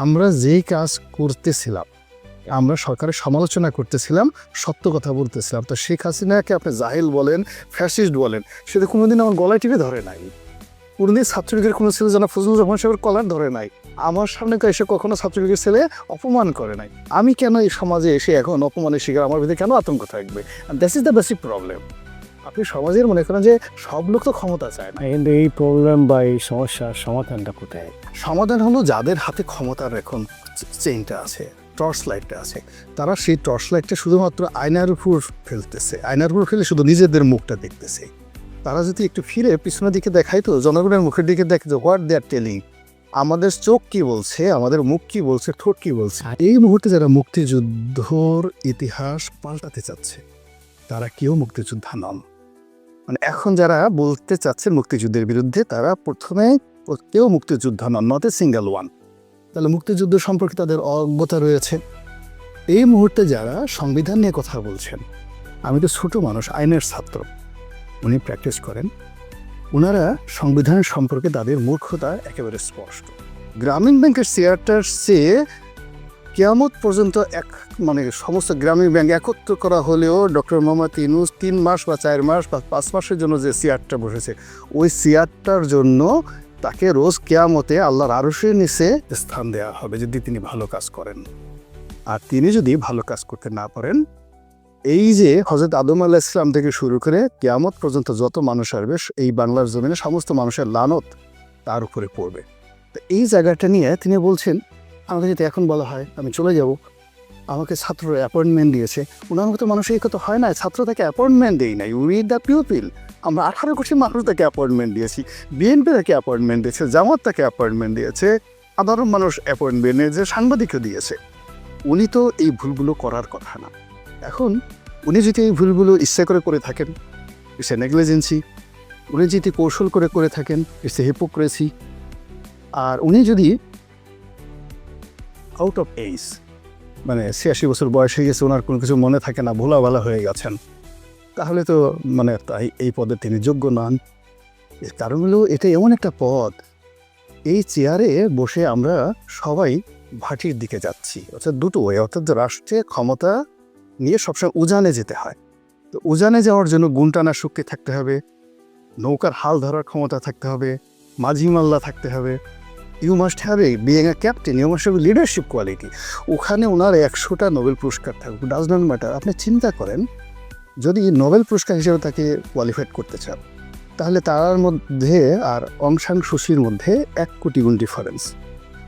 আমরা যেই কাজ করতেছিলাম, আমরা সরকারের সমালোচনা করতেছিলাম, সত্য কথা বলতেছিলাম। তো শেখ হাসিনাকে আপনি জাহিল বলেন, ফ্যাসিস্ট বলেন, সেটা কোনোদিন আমার গলায় টিপে ধরে নাই। কোনোদিন ছাত্রলীগের কোনো ছেলে যেন ফজলুর রহমান সাহেবের কলার ধরে নাই। আমার সামনে এসে কখনো ছাত্রলীগের ছেলে অপমান করে নাই। আমি কেন এই সমাজে এসে এখন অপমানের শিকার, আমার ভিতরে কেন আতঙ্ক থাকবে? That's is the basic problem. আপনি সমাজের মনে করেন যে সব লোক তো ক্ষমতা চায় না। কিন্তু এই প্রবলেম বা এই সমস্যার সমাধানটা কোথায়? সমাধান হলো যাদের হাতে ক্ষমতার এখন চেইনটা আছে, টর্চ লাইটটা আছে, তারা সেই টর্চ লাইটটা শুধুমাত্র আয়নার উপর ফেলতেছে। আয়নার উপর ফেলে শুধু নিজেদের মুখটা দেখতেছে। তারা যদি একটু ফিরে পিছনের দিকে দেখায়, তো জনগণের মুখের দিকে দেখে হোয়াট দে আর টেলিং, আমাদের চোখ কি বলছে, আমাদের মুখ কি বলছে, ঠোঁট কি বলছে। এই মুহূর্তে যারা মুক্তিযুদ্ধর ইতিহাস পাল্টাতে চাচ্ছে, তারা কেউ মুক্তিযোদ্ধা নন। মানে এখন যারা বলতে চাচ্ছেন মুক্তিযুদ্ধের বিরুদ্ধে, তারা প্রথমে কেউ মুক্তিযোদ্ধা নন, নট এ সিঙ্গেল ওয়ান। তাহলে মুক্তিযুদ্ধ সম্পর্কে তাদের অজ্ঞতা রয়েছে। এই মুহূর্তে যারা সংবিধান নিয়ে কথা বলছেন, আমি তো ছোট মানুষ, আইনের ছাত্র, উনি প্র্যাকটিস করেন, ওনারা সংবিধান সম্পর্কে তাদের মূর্খতা একেবারে স্পষ্ট। গ্রামীণ ব্যাংকের শেয়ারটার চেয়ে কিয়ামত পর্যন্ত সমস্ত গ্রামীণ ব্যাংক একত্র করা হলেও ডক্টর মোহাম্মদ ইউনূস 3 মাস বা 4 মাস বা 5 মাসের জন্য যে শেয়ারটা বসেছে, ওই শেয়ারটার জন্য তাকে রোজ কিয়ামতে আল্লাহর আরশের নিচে স্থান দেওয়া হবে যদি তিনি ভালো কাজ করেন। আর তিনি যদি ভালো কাজ করতে না পারেন, এই যে হযরত আদম আলাইহিস সালাম থেকে শুরু করে কিয়ামত পর্যন্ত যত মানুষ আসবে, এই বাংলার জমিনে সমস্ত মানুষের লানত তার উপরে পড়বে। তো এই জায়গাটা নিয়ে তিনি বলছেন, আমাকে যদি এখন বলা হয় আমি চলে যাব, আমাকে ছাত্ররা অ্যাপয়েন্টমেন্ট দিয়েছে। ওনার মতো মানুষ এই কথা হয় না, ছাত্র তাকে অ্যাপয়েন্টমেন্ট দেই নাই, উই দ্য পিউপিল। আমরা 18 কোটি মানুষ তাকে অ্যাপয়েন্টমেন্ট দিয়েছি, বিএনপি তাকে অ্যাপয়েন্টমেন্ট দিয়েছে, জামাত তাকে অ্যাপয়েন্টমেন্ট দিয়েছে, সাধারণ মানুষ অ্যাপয়েন্টমেন্ট দিয়েছে, সাংবাদিকও দিয়েছে। উনি তো এই ভুলগুলো করার কথা না। এখন উনি যদি এই ভুলগুলো ইচ্ছা করে থাকেন, ইটস এ নেগলিজেন্সি। উনি যদি কৌশল করে থাকেন, ইটস এ হিপোক্রেসি। আর উনি যদি আউট অফ এজ, 86 বছর বয়স হয়ে গেছে, ওনার কোনো কিছু মনে থাকে না, ভোলাভালা হয়ে গেছেন, তাহলে তো তাই এই পদে তিনি যোগ্য নন। এর কারণ হলো এটা এমন একটা পদ, এই চেয়ারে বসে আমরা সবাই ভাটির দিকে যাচ্ছি। অর্থাৎ দুটো ওয়ে, অর্থাৎ রাষ্ট্রের ক্ষমতা নিয়ে সবসময় উজানে যেতে হয়। তো উজানে যাওয়ার জন্য গুণটানা শক্তি থাকতে হবে, নৌকার হাল ধরার ক্ষমতা থাকতে হবে, মাঝি মাল্লা থাকতে হবে। You must have a being a captain, you must have leadership quality. ওখানে ওনার 100টা নোবেল পুরস্কার থাকবে, ডাজ নট ম্যাটার। আপনি চিন্তা করেন, যদি নোবেল পুরস্কার হিসেবে তাকে কোয়ালিফাইড করতে চান, তাহলে তার মধ্যে আর অং সান সুচির মধ্যে 1 কোটি গুণ ডিফারেন্স।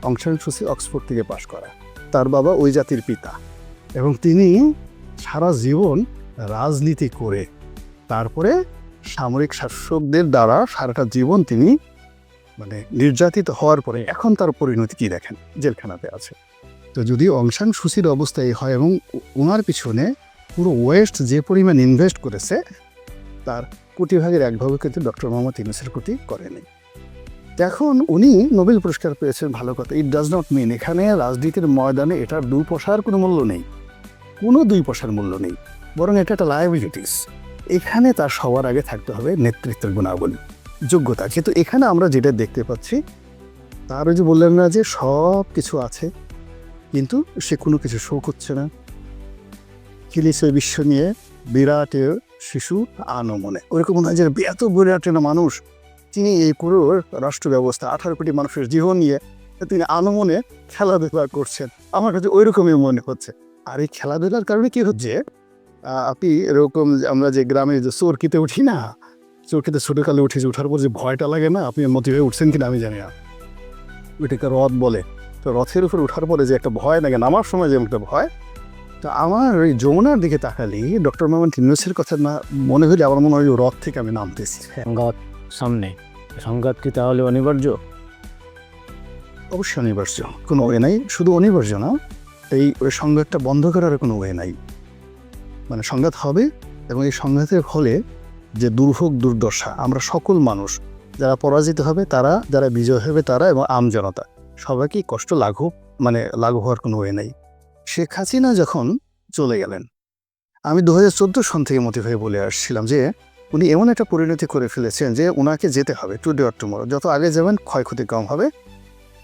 অং সান সুচি অক্সফোর্ড থেকে পাশ করা, তার বাবা ওই জাতির পিতা, এবং তিনি সারা জীবন রাজনীতি করে তারপরে সামরিক শাসকদের দ্বারা সারাটা জীবন তিনি নির্যাতিত হওয়ার পরে এখন তার পরিণতি কি দেখেন, জেলখানাতে আছে। তো যদি অং সান সুচির অবস্থা এই হয়, এবং ওনার পিছনে পুরো ওয়েস্ট যে পরিমাণ ইনভেস্ট করেছে, তার কোটি ভাগের 1 ভাগও কিন্তু ডক্টর মোহাম্মদ ইউনূসের প্রতি করেনি। এখন উনি নোবেল পুরস্কার পেয়েছেন, ভালো কথা। ইট ডাজ নট মিন এখানে রাজনীতির ময়দানে এটার 2 পয়সার কোনো মূল্য নেই, কোনো 2 পয়সার মূল্য নেই, বরং এটা একটা লায়াবিলিটিস। এখানে তার সবার আগে থাকতে হবে নেতৃত্বের গুণাবলী, যোগ্যতা। কিন্তু এখানে আমরা যেটা দেখতে পাচ্ছি, তার ওই যে বললেন না যে সব কিছু আছে, কিন্তু সে কোনো কিছু শো করছে না। খেলেছে বিশ্ব নিয়ে বিরাট শিশু আনমনে, ওরকম মনে হয় যে এত বিরাট না মানুষ, তিনি এই পুরো রাষ্ট্র ব্যবস্থা 18 কোটি মানুষের জীবন নিয়ে তিনি আনমনে খেলাধুলা করছেন। আমার কাছে ওই রকমই মনে হচ্ছে। আর এই খেলাধুলার কারণে কি হচ্ছে, আপনি এরকম আমরা যে গ্রামে যে চরকিতে উঠি না, চরকিতে ছোটোকালে উঠেছি, ওঠার পর যে ভয়টা লাগে না, আপনি মোটিভে উঠছেন কিনা আমি জানি না, ওইটাকে রথ বলে। তো রথের উপর ওঠার পরে যে একটা ভয় লাগে, নামার সময় যে একটা ভয়, তো আমার ওই যমুনার দিকে তাকালি ডক্টর মোহাম্মদ ইউনূসের কথা না মনে হলে আমার মনে হয় রথ থেকে আমি নামতেছি। সংঘাত সামনে, সংঘাত কি তাহলে অনিবার্য? অবশ্যই অনিবার্য, কোনো ওয়ে নাই। শুধু অনিবার্য না, ওই সংঘাতটা বন্ধ করার কোনো ওয়ে নাই। সংঘাত হবে, এবং এই সংঘাতের ফলে যে দুর্ভোগ দুর্দশা, আমরা সকল মানুষ যারা পরাজিত হবে তারা, যারা বিজয় হবে তারা, এবং আমজনতা সবাইকেই কষ্ট লাঘব হওয়ার কোনো ওয়ে নাই। শেখ হাসিনা যখন চলে গেলেন, আমি 2014 সন থেকে মোটিভ বলে আসছিলাম যে উনি এমন একটা পরিণতি করে ফেলেছেন যে ওনাকে যেতে হবে টুডে অর টুমরো, যত আগে যাবেন ক্ষয়ক্ষতি কম হবে।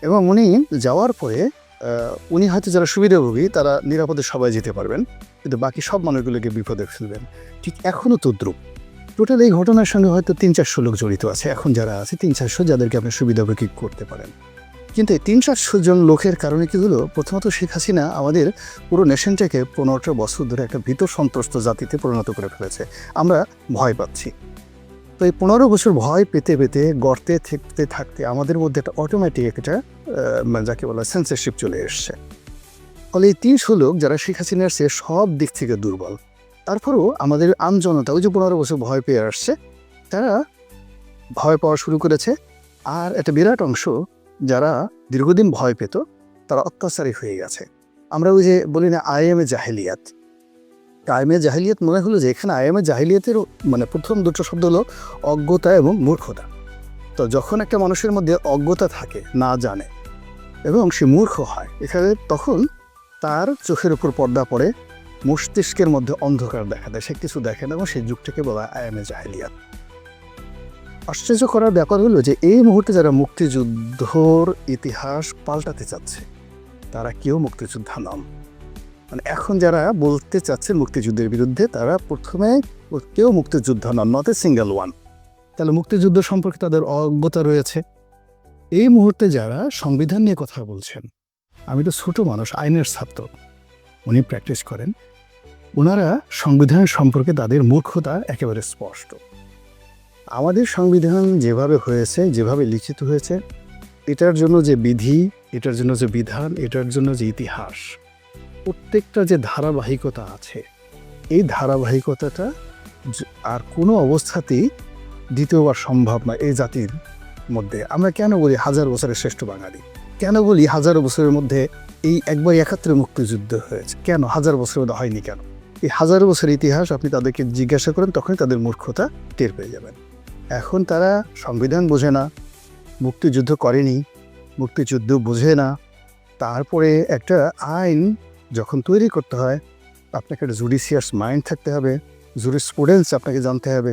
এবং উনি যাওয়ার পরে উনি হয়তো যারা সুবিধাভোগী তারা নিরাপদে সবাই যেতে পারবেন, কিন্তু বাকি সব মানুষগুলোকে বিপদে ফেলবেন। ঠিক এখনও তদ্রুপ। টোটাল এই ঘটনার সঙ্গে হয়তো 300-400 লোক জড়িত আছে, এখন যারা আছে 300-400, যাদেরকে আপনি সুবিধাভোগী করতে পারেন। কিন্তু এই 300-400 জন লোকের কারণে কী হলো, প্রথমত শেখ হাসিনা আমাদের পুরো নেশনটাকে 15টা বছর ধরে একটা ভীত সন্ত্রস্ত জাতিতে পরিণত করে ফেলেছে। আমরা ভয় পাচ্ছি। তো এই 15 বছর ভয় পেতে পেতে গর্তে থাকতে থাকতে আমাদের মধ্যে একটা অটোমেটিক একটা যাকে বলা সেন্সরশিপ চলে এসছে। ফলে এই 300 লোক যারা শেখ হাসিনার সে সব দিক থেকে দুর্বল, তারপরেও আমাদের আমজনতা ওই যে 15 বছর ভয় পেয়ে আসছে, তারা ভয় পাওয়া শুরু করেছে। আর একটা বিরাট অংশ যারা দীর্ঘদিন ভয় পেত তারা অত্যাচারী হয়ে গেছে। আমরা ওই যে বলি না আইএমএ জাহেলিয়াত, আইএমএ জাহেলিয়াত মনে হলো যে এখানে আইএমএ জাহেলিয়াতের মানে প্রথম দুটো শব্দ হলো অজ্ঞতা এবং মূর্খতা। তো যখন একটা মানুষের মধ্যে অজ্ঞতা থাকে, না জানে এবং সে মূর্খ হয়, এখানে তখন তার চোখের উপর পর্দা পড়ে, মস্তিষ্কের মধ্যে অন্ধকার দেখা দেয়, সে কিছু দেখে না এবং সেই যুগটাকে বলা হয় আইএমএ জাহেলিয়াত। আশ্চর্য করার ব্যাপার হলো যে এই মুহূর্তে যারা মুক্তিযুদ্ধর ইতিহাস পাল্টাতে চাচ্ছে তারা কেউ মুক্তিযোদ্ধা নন। মানে এখন যারা বলতে চাচ্ছে মুক্তিযুদ্ধের বিরুদ্ধে, তারা প্রথমে কেউ মুক্তিযোদ্ধা নন, নট এ সিঙ্গেল ওয়ান। তাহলে মুক্তিযুদ্ধ সম্পর্কে তাদের অজ্ঞতা রয়েছে। এই মুহূর্তে যারা সংবিধান নিয়ে কথা বলছেন, আমি তো ছোট মানুষ, আইনের ছাত্র, উনি প্র্যাকটিস করেন, ওনারা সংবিধান সম্পর্কে তাদের মূর্খতা একেবারে স্পষ্ট। আমাদের সংবিধান যেভাবে হয়েছে, যেভাবে লিখিত হয়েছে, এটার জন্য যে বিধি, এটার জন্য যে বিধান, এটার জন্য যে ইতিহাস, প্রত্যেকটা যে ধারাবাহিকতা আছে, এই ধারাবাহিকতাটা আর কোনো অবস্থাতেই দ্বিতীয়বার সম্ভব নয় এই জাতির মধ্যে। আমরা কেন বলি 1000 বছরের শ্রেষ্ঠ বাঙালি, কেন বলি 1000 বছরের মধ্যে এই একবার 71 মুক্তিযুদ্ধ হয়েছে, কেন 1000 বছরের মধ্যে হয়নি কেন? এই 1000 বছরের ইতিহাস আপনি তাদেরকে জিজ্ঞাসা করেন, তখনই তাদের মূর্খতা টের পেয়ে যাবেন। এখন তারা সংবিধান বোঝে না, মুক্তিযুদ্ধ করেনি, মুক্তিযুদ্ধ বোঝে না। তারপরে একটা আইন যখন তৈরি করতে হয়, আপনাকে একটা জুডিশিয়াস মাইন্ড থাকতে হবে, জুরিসপ্রুডেন্স আপনাকে জানতে হবে,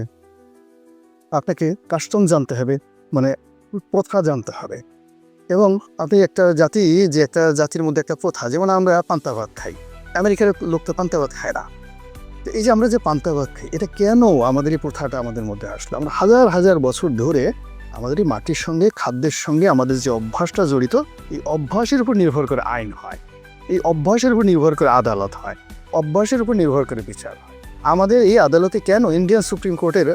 আপনাকে কাস্টম জানতে হবে, মানে প্রথা জানতে হবে। এবং আপনি একটা জাতি, যে একটা জাতির মধ্যে একটা প্রথা, যেমন আমরা পান্তা ভাত খাই, আমেরিকার লোক তো পান্তা ভাত খায় না। তো এই যে আমরা যে পান্তা ভাত খাই, এটা কেন আমাদের এই প্রথাটা আমাদের মধ্যে আসলো? আমরা হাজার হাজার বছর ধরে আমাদের এই মাটির সঙ্গে, খাদ্যের সঙ্গে আমাদের যে অভ্যাসটা জড়িত, এই অভ্যাসের উপর নির্ভর করে আইন হয়, এই অভ্যাসের উপর নির্ভর করে আদালত হয়, অভ্যাসের উপর নির্ভর করে বিচার হয়। আমাদের এই আদালতে কেন ইন্ডিয়ান সুপ্রিম কোর্টের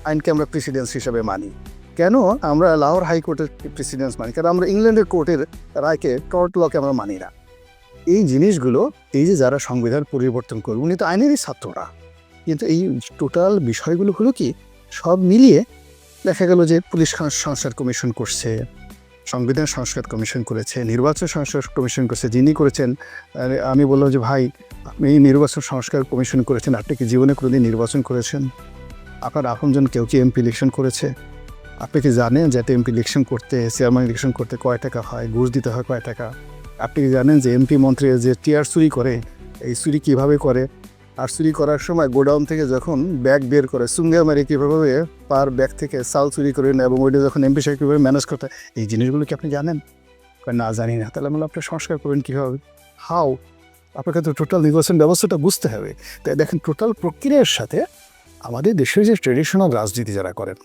আইনকে আমরা প্রেসিডেন্স হিসাবে মানি, কেন আমরা লাহোর হাইকোর্টের প্রেসিডেন্স মানি, কেন আমরা ইংল্যান্ডের কোর্টের রায়কে, টর্ট লকে আমরা মানি না? এই জিনিসগুলো, এই যে যারা সংবিধান পরিবর্তন করবে, উনি তো আইনেরই ছাত্ররা, কিন্তু এই টোটাল বিষয়গুলো হলো কি, সব মিলিয়ে দেখা গেল যে পুলিশ সংস্কার কমিশন করছে, সংবিধান সংস্কার কমিশন করেছে, নির্বাচন সংস্কার কমিশন করছে। যিনি করেছেন, আমি বললাম যে ভাই, আপনি নির্বাচন সংস্কার কমিশন করেছেন, আপনি কি জীবনে কোনোদিন নির্বাচন করেছেন? আপনার আপনজন কেউ কি এমপি ইলেকশন করেছে? আপনি কি জানেন যে একটা এমপি ইলেকশন করতে, চেয়ারম্যান ইলেকশন করতে কয় টাকা হয়, ঘুষ দিতে হয় কয় টাকা? আপনি কি জানেন যে এমপি মন্ত্রী যে টিয়ার চুরি করে, এই চুরি কীভাবে করে? আর চুরি করার সময় গোডাউন থেকে যখন ব্যাগ বের করে, সুঙ্গা মারি কীভাবে পার ব্যাগ থেকে চাল চুরি করে নেয়, এবং ওইটা যখন এমপি সাহেব কীভাবে ম্যানেজ করতে হয়, এই জিনিসগুলো কি আপনি জানেন? না, জানি না। তাহলে আমরা আপনার সংস্কার করবেন কীভাবে? হাউ? আপনাকে তো টোটাল নির্বাচন ব্যবস্থাটা বুঝতে হবে। তাই দেখেন, টোটাল প্রক্রিয়ার সাথে আমাদের দেশের যে ট্রেডিশনাল রাজনীতি যারা করেন,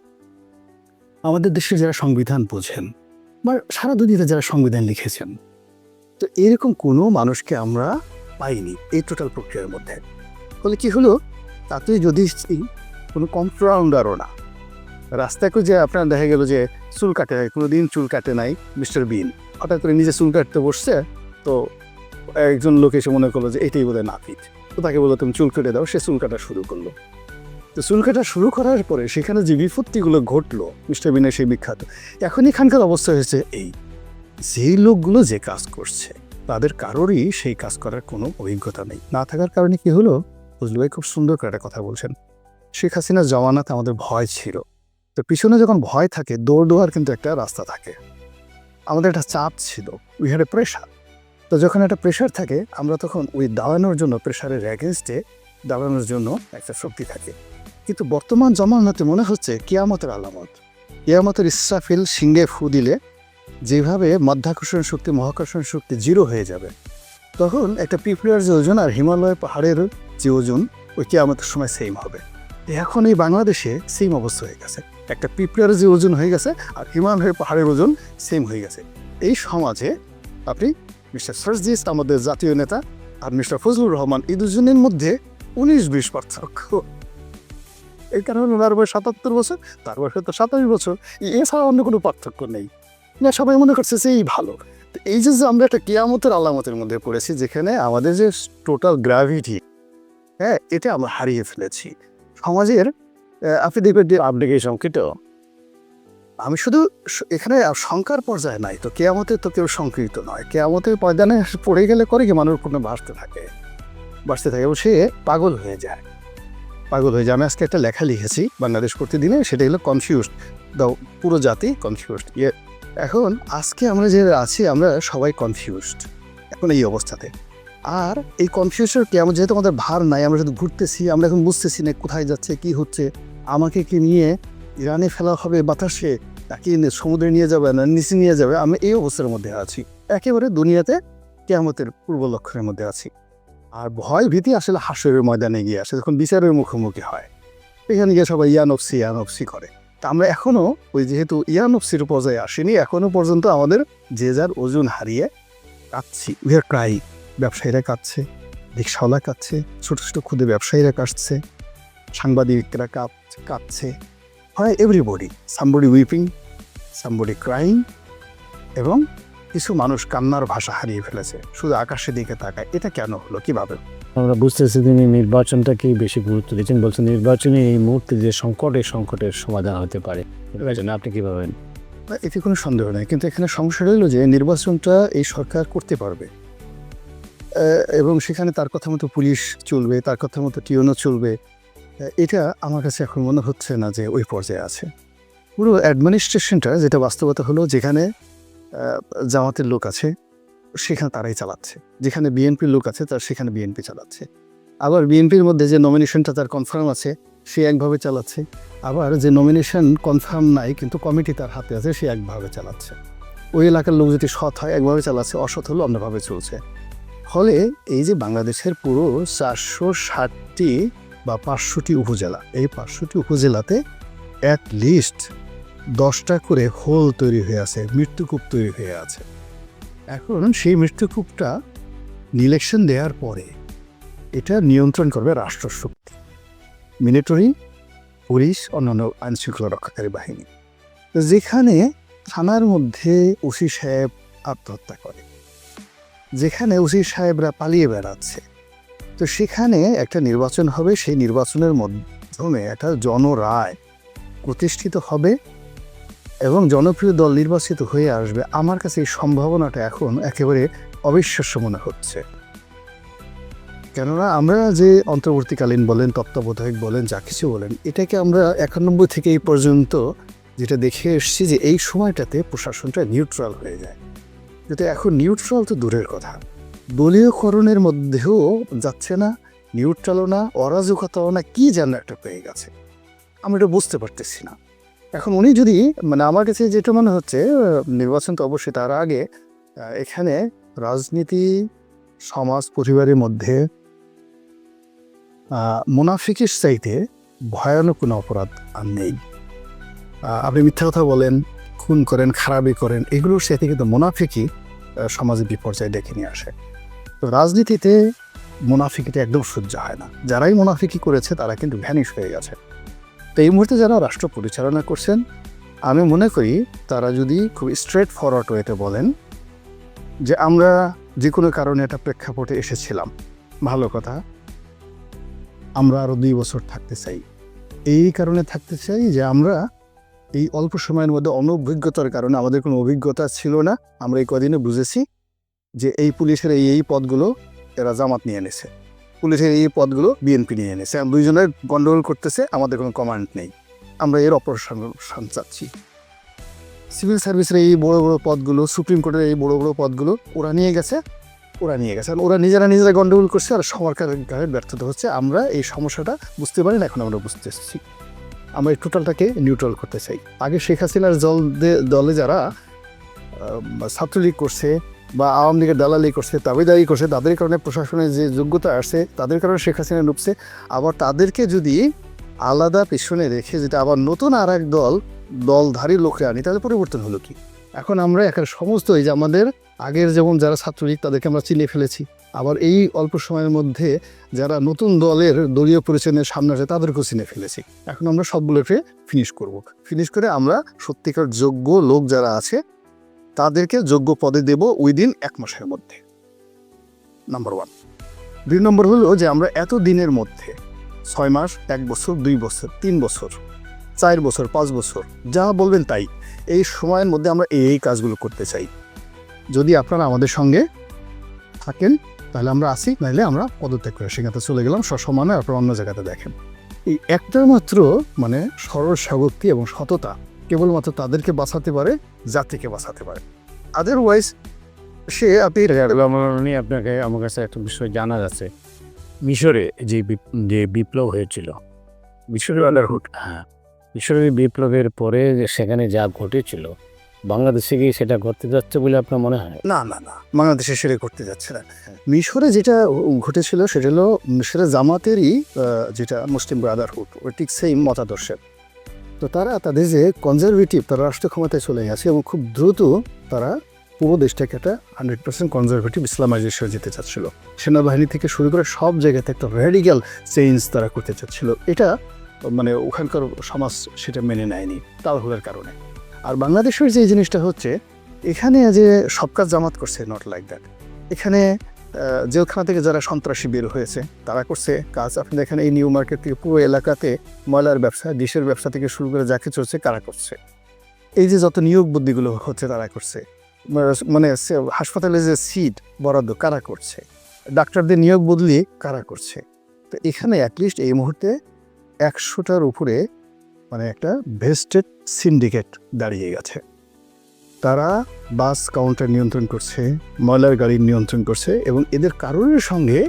আমাদের দেশের যারা সংবিধান বোঝেন, বা সারা দুনিয়াতে যারা সংবিধান লিখেছেন, তো এরকম কোনো মানুষকে আমরা পাইনি এই টোটাল প্রক্রিয়ার মধ্যে। ফলে কী হলো, তাতে যদি কোনো কম্পাউন্ডারও না, রাস্তায় যে আপনার দেখা গেল যে চুল কাটে, কোনো দিন চুল কাটে নাই মিস্টার বিন, হঠাৎ করে নিজে চুল কাটতে বসছে, তো একজন লোক এসে মনে করলো যে এটাই বোধহয় নাপিত, তো তাকে বললো তুমি চুল কেটে দাও, সে চুল কাটা শুরু করলো। তো চুল কাটা শুরু করার পরে সেখানে যে বিপত্তিগুলো ঘটলো, মিস্টার বিনের সেই বিখ্যাত, এখন এখানকার অবস্থা হয়েছে এই, যেই লোকগুলো যে কাজ করছে তাদের কারোরই সেই কাজ করার কোনো অভিজ্ঞতা নেই। না থাকার কারণে কি হলো, ফজলু ভাই খুব সুন্দর করে একটা কথা বলছেন, শেখ হাসিনার জমানাতে আমাদের ভয় ছিল, তো পিছনে যখন ভয় থাকে, দৌড় দেওয়ার কিন্তু একটা রাস্তা থাকে। আমাদের একটা চাপ ছিল, উই হ্যাড এ প্রেশার। তো যখন একটা প্রেশার থাকে, আমরা তখন ওই দাঁড়ানোর জন্য, প্রেশারের অ্যাগেনস্টে দাঁড়ানোর জন্য একটা শক্তি থাকে। কিন্তু বর্তমান জমানাতে মনে হচ্ছে কিয়ামতের আলামত, কিয়ামতের ইসরাফিল সিংহে ফু দিলে যেভাবে মাধ্যাকর্ষণ শক্তি মহাকর্ষণ শক্তি জিরো হয়ে যাবে, তখন একটা পিঁপড়ার যে ওজন আর হিমালয় পাহাড়ের যে ওজন ওই কিয়ামতের সময় সেম হবে। এখন এই বাংলাদেশে সেম অবস্থা হয়ে গেছে, একটা পিঁপড়ার যে ওজন হয়ে গেছে আর হিমালয়ের পাহাড়ের ওজন সেম হয়ে গেছে। এই সমাজে আপনি মিস্টার সার্জিস আমাদের জাতীয় নেতা আর মিস্টার ফজলুর রহমান এই দুজনের মধ্যে 19-20 পার্থক্য। এই কারণে ওনার বয়স 77 বছর, তার বয়স হয়তো 27 বছর, এছাড়া অন্য কোনো পার্থক্য নেই। না, সবাই মনে করছে যে এই ভালো। তো এই যে আমরা একটা কিয়ামতের আলামতের মধ্যে পড়েছি, যেখানে আমাদের যে টোটাল গ্র্যাভিটি, হ্যাঁ, এটা আমরা হারিয়ে ফেলেছি সমাজের। আপনি দেখবেন যে আপনি কি শঙ্কিত? আমি শুধু এখানে শঙ্কার পর্যায়ে নাই তো, কেয়ামতে তো কেউ শঙ্কিত নয়। কেয়ামতের ময়দানে পড়ে গেলে করে কি মানুষ কোনো বাঁচতে থাকে এবং সে পাগল হয়ে যায়। আমি আজকে একটা লেখা লিখেছি বাংলাদেশ প্রতিদিনে, সেটা হলো কনফিউজড, পুরো জাতি কনফিউজড। এখন আজকে আমরা যে আছি, আমরা সবাই কনফিউজড এখন এই অবস্থাতে। আর এই কনফিউশন কেমন, যেহেতু আমাদের ভার নাই, আমরা শুধু ঘুরতেছি, আমরা এখন বুঝতেছি না কোথায় যাচ্ছে, কি হচ্ছে, আমাকে কি নিয়ে ইরানে ফেলা হবে বাতাসে, নাকি সমুদ্রে নিয়ে যাবে না নিচে নিয়ে যাবে, আমি এই অবস্থার মধ্যে আছি। একেবারে দুনিয়াতে কিয়ামতের পূর্ব লক্ষণের মধ্যে আছি। আর ভয় ভীতি আসলে হাসরের ময়দানে গিয়ে আসে, যখন বিচারের মুখোমুখি হয়, এখানে গিয়ে সবাই ইয়ানফসি করে। তা আমরা এখনও ওই যেহেতু ইয়ানফসির পর্যায়ে আসিনি, এখনও পর্যন্ত আমাদের যে যার ওজন হারিয়ে কাঁদছি। We are Cry. ব্যবসায়ীরা কাঁদছে, রিক্সাওয়ালা কাঁদছে, ছোটো ছোটো ক্ষুদে ব্যবসায়ীরা কাঁদছে, সাংবাদিকরা কাঁদছে। হয় everybody, somebody weeping, somebody crying, এবং কিছু মানুষ কান্নার ভাষা হারিয়ে ফেলেছে, শুধু আকাশের দিকে তাকায়। এটা কেন হলো, কীভাবে? আমরা বুঝতেছি তিনি নির্বাচনটাকেই বেশি গুরুত্ব দিচ্ছেন, বলছেন নির্বাচনে এই মুহূর্তে যে সংকটের সমাধান হতে পারে। আপনি কী ভাবেন? এতে কোনো সন্দেহ নেই, কিন্তু এখানে সমস্যা রইল যে নির্বাচনটা এই সরকার করতে পারবে, এবং সেখানে তার কথা মতো পুলিশ চলবে, তার কথা মতো টিওনও চলবে। এটা আমার কাছে এখন মনে হচ্ছে না যে ওই পর্যায়ে আছে। পুরো অ্যাডমিনিস্ট্রেশনটা, যেটা বাস্তবতা হলো, যেখানে জামাতের লোক আছে সেখানে তারাই চালাচ্ছে, যেখানে বিএনপির লোক আছে তার সেখানে বিএনপি চালাচ্ছে। আবার বিএনপির মধ্যে যে নমিনেশনটা তার কনফার্ম আছে সে একভাবে চালাচ্ছে, আবার যে নমিনেশন কনফার্ম নাই কিন্তু কমিটি তার হাতে আছে সে একভাবে চালাচ্ছে। ওই এলাকার লোক যদি সৎ হয় একভাবে চালাচ্ছে, অসৎ হলো অন্যভাবে চলছে। ফলে এই যে বাংলাদেশের পুরো 460টি বা 500টি উপজেলা, এই 500টি উপজেলাতে অ্যাটলিস্ট 10টা করে হোল তৈরি হয়ে আছে, মৃত্যুকূপ তৈরি হয়ে আছে। এখন সেই মৃত্যুকূপটা ইলেকশন দেওয়ার পরে এটা নিয়ন্ত্রণ করবে রাষ্ট্রশক্তি, মিলিটারি, পুলিশ, অন্যান্য আইনশৃঙ্খলা রক্ষাকারী বাহিনী। তো যেখানে থানার মধ্যে ওসি সাহেব আত্মহত্যা করে, যেখানে ওসি সাহেবরা পালিয়ে বেড়াচ্ছে, তো সেখানে একটা নির্বাচন হবে, সেই নির্বাচনের মাধ্যমে একটা জনরায় প্রতিষ্ঠিত হবে এবং জনপ্রিয় দল নির্বাচিত হয়ে আসবে। আমার কাছে এই সম্ভাবনাটা এখন একেবারে অবিশ্বাস্য মনে হচ্ছে। কেননা আমরা যে অন্তর্বর্তীকালীন বলেন, তত্ত্বাবধায়ক বলেন, যা কিছু বলেন, এটাকে আমরা 91 থেকে এই পর্যন্ত যেটা দেখে এসেছি যে এই সময়টাতে প্রশাসনটা নিউট্রাল হয়ে যায়। যেটা এখন নিউট্রাল তো দূরের কথা, দলীয়করণের মধ্যেও যাচ্ছে না, নিউট্রালও না, অরাজকতাও না, কি যেন একটা পেয়ে গেছে। আমি এটা বুঝতে পারতেছি না। এখন উনি যদি, মানে আমার কাছে যেটা মনে হচ্ছে, নির্বাচন তো অবশ্যই, তার আগে এখানে রাজনীতি, সমাজ, পরিবারের মধ্যে মুনাফিকের চাইতে ভয়ানক কোনো অপরাধ আর নেই। আপনি মিথ্যা কথা বলেন, খুন করেন, খারাপি করেন, এগুলোর সাথে কিন্তু মুনাফিকই সমাজে বিপর্যয় ডেকে নিয়ে আসে। তো রাজনীতিতে মুনাফিকিটা একদম সহ্য হয় না। যারাই মুনাফিকি করেছে তারা কিন্তু ভ্যানিশ হয়ে গেছে। তো এই মুহূর্তে যারা রাষ্ট্র পরিচালনা করছেন, আমি মনে করি তারা যদি খুব স্ট্রেট ফরওয়ার্ড ওয়েতে বলেন যে আমরা যে কোনো কারণে একটা প্রেক্ষাপটে এসেছিলাম, ভালো কথা, আমরা আরও 2 বছর থাকতে চাই। এই কারণে থাকতে চাই যে আমরা এই অল্প সময়ের মধ্যে অনভিজ্ঞতার কারণে, আমাদের কোনো অভিজ্ঞতা ছিল না, আমরা এই কদিনে বুঝেছি যে এই পুলিশের এই পদগুলো এরা জামাত নিয়ে এনেছে, পুলিশের এই পদগুলো বিএনপি নিয়ে এনেছে, দুইজনের গন্ডগোল করতেছে, আমাদের কোনো কমান্ড নেই, আমরা এর অপারেশন চাচ্ছি। সিভিল সার্ভিসের এই বড় বড় পদগুলো, সুপ্রিম কোর্টের এই বড় বড় পদগুলো ওরা নিয়ে গেছে, আর ওরা নিজেরা গন্ডগোল করছে, আর সরকারের ব্যর্থতা হচ্ছে। আমরা এই সমস্যাটা বুঝতে পারি না, এখন আমরা বুঝতে এসেছি। আমরা এই টোটালটাকে নিউট্রাল করতে চাই। আগে শেখ হাসিনার দলে যারা ছাত্রলীগ করছে বা আওয়ামী লীগের দালালি করছে, দাবিদারি করছে, তাদের কারণে প্রশাসনের যে যোগ্যতা আসছে, তাদের কারণে শেখ হাসিনা ঢুকছে। আবার তাদেরকে যদি আলাদা পেছনে রেখে যেটা আবার নতুন আর এক দলধারী লোকরা আনি, তাহলে পরিবর্তন হলো কি? এখন আমরা এখন সমস্ত এই যে আমাদের আগের যেমন যারা ছাত্রলীগ তাদেরকে আমরা চিনে ফেলেছি, আবার এই অল্প সময়ের মধ্যে যারা নতুন দলের দলীয় পরিচয়ের সামনে আসে তাদেরকেও চিনে ফেলেছি। এখন আমরা সবগুলোকে ফিনিশ করে আমরা সত্যিকার যোগ্য লোক যারা আছে তাদেরকে যোগ্য পদে দেব উইদিন 1 মাসের মধ্যে, নাম্বার 1। 2 নম্বর হলো যে আমরা এত দিনের মধ্যে 6 মাস, 1 বছর, 2 বছর, 3 বছর, 4 বছর, 5 বছর, যা বলবেন তাই, এই সময়ের মধ্যে আমরা এই কাজগুলো করতে চাই। যদি আপনারা আমাদের সঙ্গে থাকেন তাহলে আমরা আসি, নাহলে আমরা পদত্যাগ করে সেখানে চলে গেলাম, সসম্মানে আপনারা অন্য জায়গাতে দেখেন। এই একটা মাত্র মানে সরল স্বভক্তি এবং সততা কেবলমাত্র তাদেরকে বাঁচাতে পারে, জাতিকে বাঁচাতে পারে। আদারওয়াইজ সে আপনি নিয়ে আপনাকে আমার কাছে একটা বিষয় জানার আছে। মিশরে যে বিপ্লব হয়েছিল, মিশরের আন্ডারহুড, হ্যাঁ, মিশরের বিপ্লবের পরে সেখানে যা ঘটেছিল, বাংলাদেশে গিয়ে সেটা ঘটতে যাচ্ছে বলে আপনার মনে হয়? না, বাংলাদেশে সেটা করতে যাচ্ছে না। মিশরে যেটা ঘটেছিল সেটা হলো মিশরের জামাতেরই যেটা মুসলিম ব্রাদারহুড, ওই ঠিক সেই মতাদর্শের। তো তারা তাদের যে কনজারভেটিভ, তারা রাষ্ট্র ক্ষমতায় চলে গেছে এবং খুব দ্রুত তারা পুরো দেশটাকে একটা 100% কনজারভেটিভ ইসলামাইজেশন যেতে চাচ্ছিল। সেনাবাহিনী থেকে শুরু করে সব জায়গাতে একটা র্যাডিক্যাল চেঞ্জ তারা করতে চাচ্ছিল। এটা মানে ওখানকার সমাজ সেটা মেনে নেয়নি তাড়াহুড়োর কারণে। আর বাংলাদেশের যে জিনিসটা হচ্ছে, এখানে যে সব কাজ জামাত করছে, নট লাইক দ্যাট। এখানে জেলখানা থেকে যারা সন্ত্রাসী বের হয়েছে তারা করছে কাজ। আপনি দেখেন এই নিউ মার্কেট থেকে পুরো এলাকাতে ময়লার ব্যবসা, ডিশের ব্যবসা থেকে শুরু করে যা কিছু হচ্ছে কারা করছে। এই যে যত নিয়োগ বুদ্ধিগুলো হচ্ছে তারা করছে। মানে হাসপাতালে যে সিট বরাদ্দ কারা করছে, ডাক্তারদের নিয়োগ বদলি কারা করছে। তো এখানে অ্যাটলিস্ট এই মুহূর্তে 100টার উপরে মানে একটা ভেস্টেড সিন্ডিকেট দাঁড়িয়ে গেছে। তারা বাস কাউন্টার নিয়ন্ত্রণ করছে, ময়লার গাড়ি নিয়ন্ত্রণ করছে, এবং এদের কারোর সঙ্গে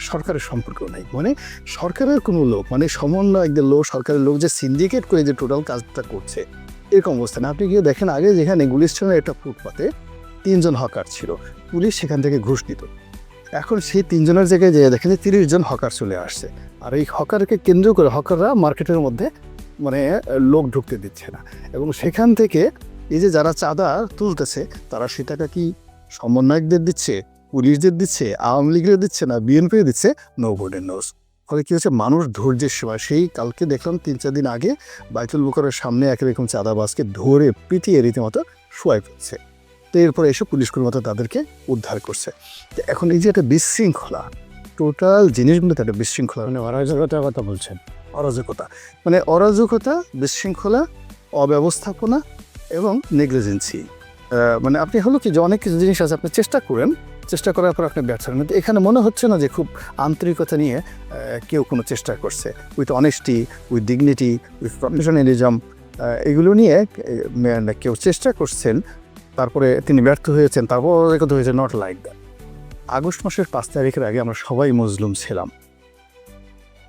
সরকারের সম্পর্ক নাই। মানে সরকারের কোনো লোক, মানে সমন্বয়কদের লোক, সরকারের লোক যে সিন্ডিকেট করে যে টোটাল কাজটা করছে, এরকম অবস্থা না। আপনি গিয়ে দেখেন আগে যেখানে গুলিস্তানের একটা ফুটপাতে 3 জন হকার ছিল, পুলিশ সেখান থেকে ঘুষ নিত। এখন সেই 3 জনের জায়গায় যে দেখেন যে 30 জন হকার চলে আসছে। আর এই হকারকে কেন্দ্র করে হকাররা মার্কেটের মধ্যে মানে লোক ঢুকতে দিচ্ছে না। এবং সেখান থেকে এই যে যারা চাঁদা তুলতেছে তারা সেটাকে কি সমন্বয়কদের দিচ্ছে, পুলিশদের দিচ্ছে, আওয়ামী লীগের দিচ্ছে না বিএনপি দিচ্ছে, নোবডি নোজ। ফলে কী হচ্ছে, মানুষ ধৈর্যের সময়, সেই কালকে দেখলাম 3-4 দিন আগে বাইতুল মুকাররমের সামনে একরকম চাঁদাবাজকে ধরে পিটিয়ে রীতিমতো শোয়াই ফেলছে। তো এরপরে এসে পুলিশ কর্মীরা তাদেরকে উদ্ধার করছে। তো এখন এই যে একটা বিশৃঙ্খলা, টোটাল জিনিসগুলোতে একটা বিশৃঙ্খলা, মানে অরাজকতার কথা বলছেন? অরাজকতা, মানে অরাজকতা, বিশৃঙ্খলা, অব্যবস্থাপনা এবং নেগলিজেন্সি। মানে আপনি হলো কি যে অনেক কিছু জিনিস আছে, আপনি চেষ্টা করার পর আপনি ব্যর্থ হন। কিন্তু এখানে মনে হচ্ছে না যে খুব আন্তরিকতা নিয়ে কেউ কোনো চেষ্টা করছে, with honesty, with dignity, with professionalism, এগুলো নিয়ে কেউ চেষ্টা করছেন, তারপরে তিনি ব্যর্থ হয়েছেন, তারপর কথা হয়েছে, নট লাইক দ্যাট। আগস্ট মাসের 5 তারিখের আগে আমরা সবাই মজলুম ছিলাম।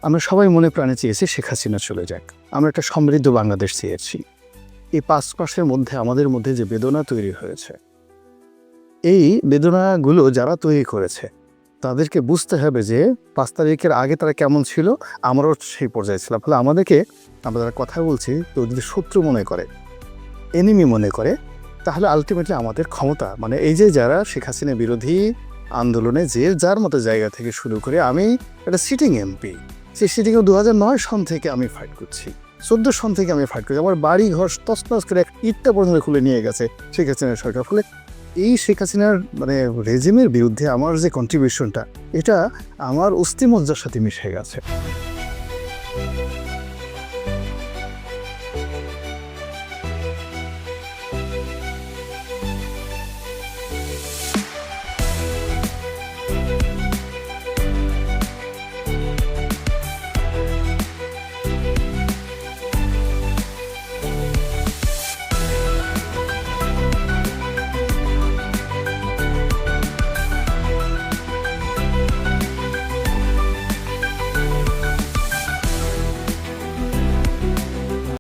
আমরা সবাই মনে প্রাণে চেয়েছি শেখ হাসিনা চলে যাক, আমরা একটা সমৃদ্ধ বাংলাদেশ চেয়েছি। এই 5 মাসের মধ্যে আমাদের মধ্যে যে বেদনা তৈরি হয়েছে, এই বেদনাগুলো যারা তৈরি করেছে তাদেরকে বুঝতে হবে যে 5 তারিখের আগে তারা কেমন ছিল, আমরাও সেই পর্যায়ে ছিলাম। ফলে আমাদেরকে, আমরা যারা কথা বলছি, কেউ যদি শত্রু মনে করে, এনিমি মনে করে, তাহলে আলটিমেটলি আমাদের ক্ষমতা, মানে এই যে যারা শেখ হাসিনা বিরোধী আন্দোলনে যে যার মতো জায়গা থেকে শুরু করে, আমি একটা সিটিং এমপি, সেই সিটিংয়ে 2009 সন থেকে আমি ফাইট করছি, 14 সন থেকে আমি ফাইট করছি। আমার বাড়ি ঘর তছনছ করে ইটটা পর্যন্ত খুলে নিয়ে গেছে শেখ হাসিনার সরকার। ফলে এই শেখ হাসিনার মানে রেজিমের বিরুদ্ধে আমার যে কন্ট্রিবিউশনটা, এটা আমার অস্থিমজ্জার সাথে মিশে গেছে।